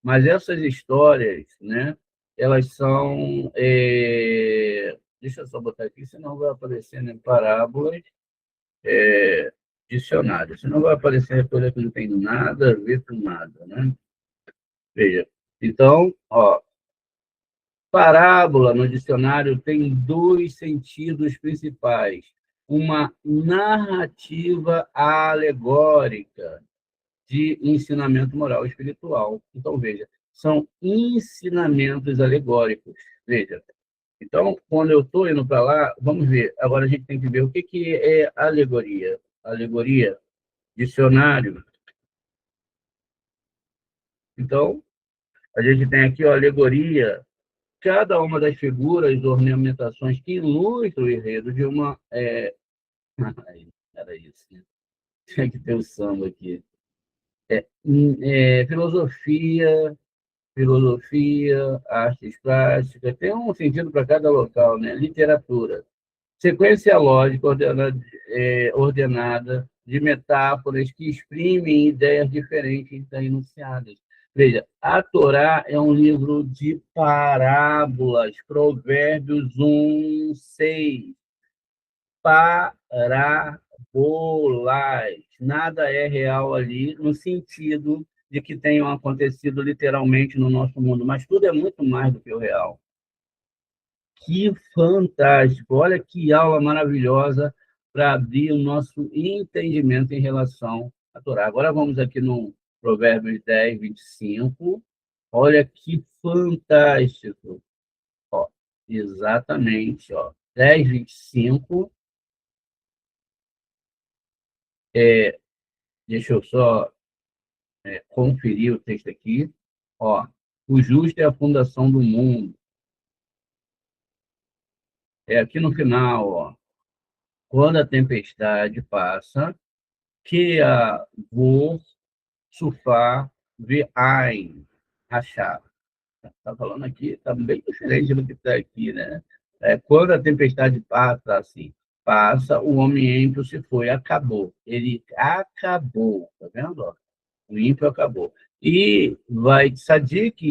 mas essas histórias, né, elas são... deixa eu só botar aqui, senão vai aparecer, né, parábolas, dicionário, senão vai aparecer coisa que não tem nada a ver com nada, né? Veja, então, ó, parábola no dicionário tem dois sentidos principais. Uma narrativa alegórica de ensinamento moral e espiritual. Então, veja, são ensinamentos alegóricos. Veja, então, quando eu estou indo para lá, vamos ver. Agora a gente tem que ver o que é alegoria. Alegoria, dicionário. Então, a gente tem aqui a alegoria, cada uma das figuras, ornamentações que ilustram o enredo de uma... Era isso, né? Tinha que ter o samba aqui. Filosofia, artes plásticas, tem um sentido para cada local, né? Literatura. Sequência lógica ordenada de metáforas que exprimem ideias diferentes da enunciadas. Veja, a Torá é um livro de parábolas, Provérbios 1, 6. Parábolas. Nada é real ali, no sentido de que tenham acontecido literalmente no nosso mundo, mas tudo é muito mais do que o real. Que fantástico! Olha que aula maravilhosa para abrir o nosso entendimento em relação à Torá. Agora vamos aqui no Provérbios 10, 25. Olha que fantástico! Ó, exatamente, ó, 10, 25. Deixa eu só conferir o texto aqui. Ó, o justo é a fundação do mundo. Aqui no final, ó, quando a tempestade passa, que a vor surfar de Ain, achar. Está falando aqui, está bem diferente do que está aqui, né? Quando a tempestade passa, assim, passa, o homem ímpio se foi, acabou. Ele acabou, tá vendo? Ó? O ímpio acabou. E vai Sadik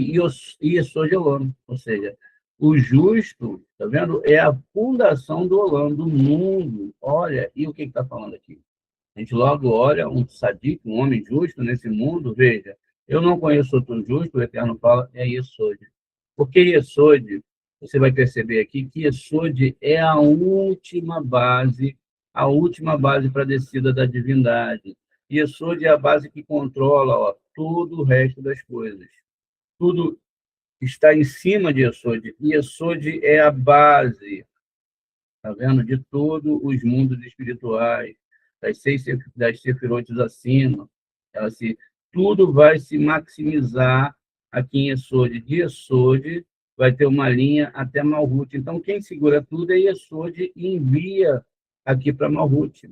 e Sogelon, ou seja, o justo, tá vendo? É a fundação do Olam, do mundo. Olha, e o que está falando aqui? A gente logo olha um Sadik, um homem justo nesse mundo, veja, eu não conheço outro justo, o Eterno fala, é Yesod. Porque Yesod, você vai perceber aqui que Yesod é a última base para a descida da divindade. Yesod é a base que controla, ó, todo o resto das coisas. Tudo está em cima de Yesod. E Yesod é a base, tá vendo? De todos os mundos espirituais, das sefirotes acima. Ela se, tudo vai se maximizar aqui em Yesod. De Yesod vai ter uma linha até Malhut. Então, quem segura tudo é Yesod e envia aqui para Malhut.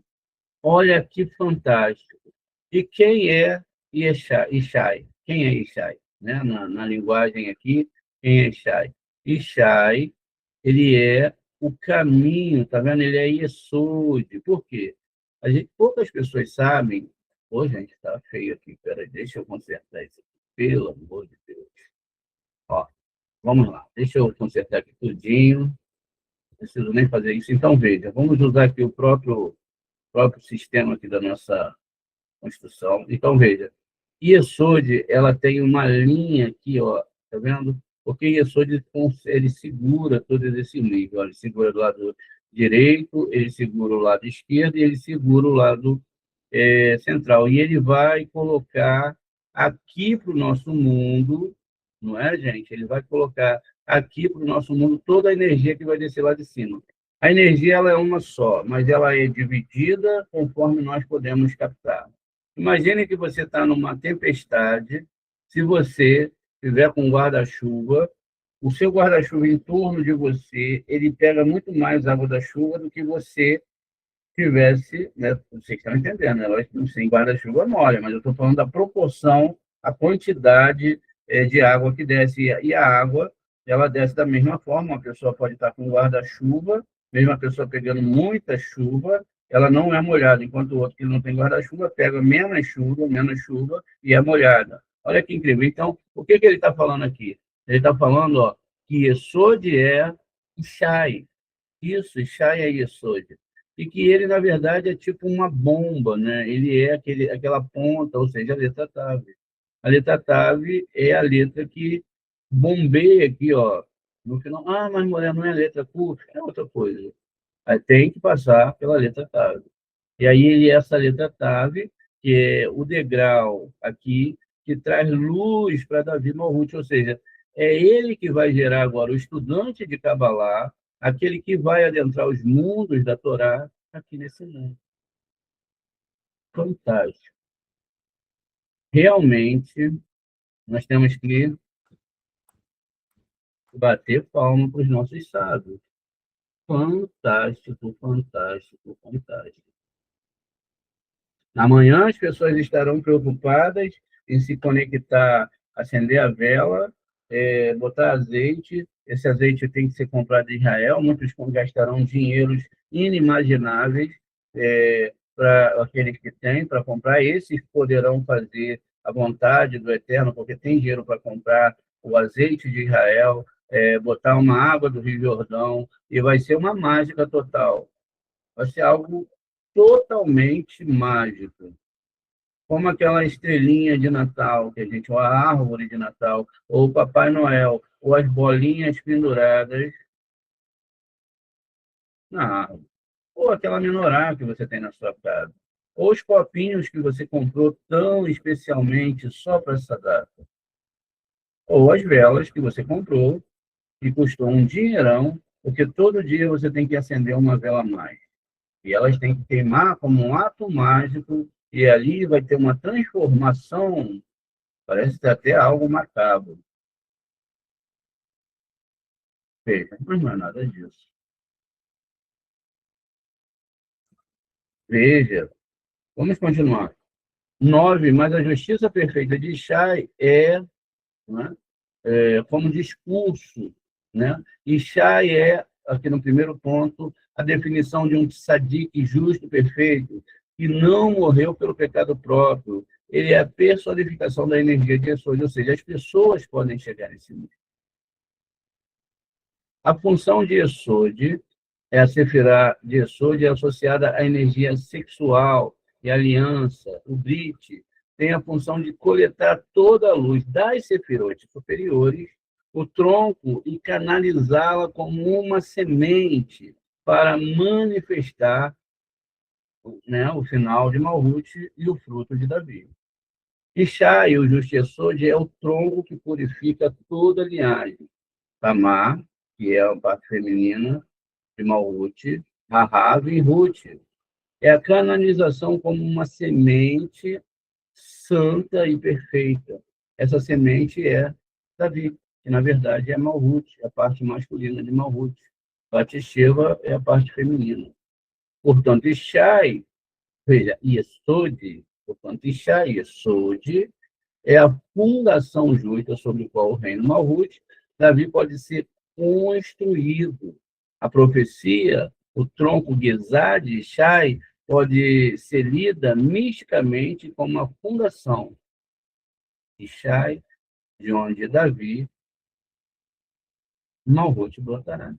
Olha que fantástico. E quem é Ishai? Quem é Ishai? Né? Na linguagem aqui, quem é Ishai? Ishai, ele é o caminho, tá vendo? Ele é Yesod. Por quê? Poucas pessoas sabem. Ô, gente, tá feio aqui. Peraí, deixa eu consertar isso aqui. Pelo amor de Deus. Ó, vamos lá. Deixa eu consertar aqui tudinho. Não preciso nem fazer isso. Então, veja, vamos usar aqui o próprio sistema aqui da nossa construção. Então, veja, Yesod, ela tem uma linha aqui, ó, tá vendo? Porque Yesod, ele segura todo esse nível. Ele segura do lado direito, ele segura o lado esquerdo e ele segura o lado central. E ele vai colocar aqui para o nosso mundo, não é, gente? Ele vai colocar aqui para o nosso mundo toda a energia que vai descer lá de cima. A energia ela é uma só, mas ela é dividida conforme nós podemos captar. Imagine que você está numa tempestade, se você estiver com um guarda-chuva, o seu guarda-chuva em torno de você, ele pega muito mais água da chuva do que você tivesse, né? Vocês estão entendendo, né? Lógico que sem guarda-chuva molha, mas eu estou falando da proporção, a quantidade de água que desce. E a água, ela desce da mesma forma. Uma pessoa pode estar com guarda-chuva, mesmo a pessoa pegando muita chuva, ela não é molhada, enquanto o outro que não tem guarda-chuva pega menos chuva e é molhada. Olha que incrível. Então, o que ele está falando aqui? Ele está falando, ó, que Yesod é Ishai. Isso, Ishai é Yesod. E que ele, na verdade, é tipo uma bomba, né? Ele é aquela ponta, ou seja, a letra Tav. A letra Tav é a letra que bombeia aqui, ó, no final. Ah, mas mulher não é letra Kuf, é outra coisa. Aí tem que passar pela letra Tav. E aí ele é essa letra Tav, que é o degrau aqui, que traz luz para Davi Malhut, ou seja, é ele que vai gerar agora o estudante de Kabbalah, aquele que vai adentrar os mundos da Torá aqui nesse mundo. Fantástico. Realmente, nós temos que bater palma para os nossos sábios. Fantástico, fantástico, fantástico. Amanhã as pessoas estarão preocupadas em se conectar, acender a vela, botar azeite. Esse azeite tem que ser comprado em Israel. Muitos gastarão dinheiros inimagináveis para aqueles que têm para comprar. Esses poderão fazer a vontade do Eterno, porque tem dinheiro para comprar o azeite de Israel, botar uma água do Rio Jordão, e vai ser uma mágica total. Vai ser algo totalmente mágico. Como aquela estrelinha de Natal, que a gente, ou a árvore de Natal, ou o Papai Noel, ou as bolinhas penduradas na árvore, ou aquela menorá que você tem na sua casa, ou os copinhos que você comprou tão especialmente só para essa data, ou as velas que você comprou, que custou um dinheirão, porque todo dia você tem que acender uma vela a mais. E elas têm que queimar como um ato mágico, e ali vai ter uma transformação, parece até algo macabro. Veja, mas não é nada disso. Veja, vamos continuar. 9, mas a justiça perfeita de Shai né, como discurso. Né? E Shai aqui no primeiro ponto, a definição de um tzadik justo, perfeito, que não morreu pelo pecado próprio. Ele é a personificação da energia de Yesod, ou seja, as pessoas podem chegar nesse nível. A função de Yesod, a Sefirá de Yesod, é associada à energia sexual e aliança. O Brit tem a função de coletar toda a luz das Sefirot superiores, o tronco, e canalizá-la como uma semente para manifestar, né, o final de Malhut e o fruto de Davi. Ishai, o Justiçode, é o tronco que purifica toda a linhagem. Tamar, que é a parte feminina de Malhut, Rahav e Ruth. É a canonização como uma semente santa e perfeita. Essa semente é Davi, que na verdade é Malhut, é a parte masculina de Malhut. Batisheva é a parte feminina. Portanto, Ishai, veja, Yesod, portanto, Ishai, Yesod, é a fundação justa sobre a qual o reino Malhut, Davi pode ser construído. A profecia, o tronco Gizad de Ishai, pode ser lida misticamente como a fundação de Ishai, de onde Davi, Malhut brotará.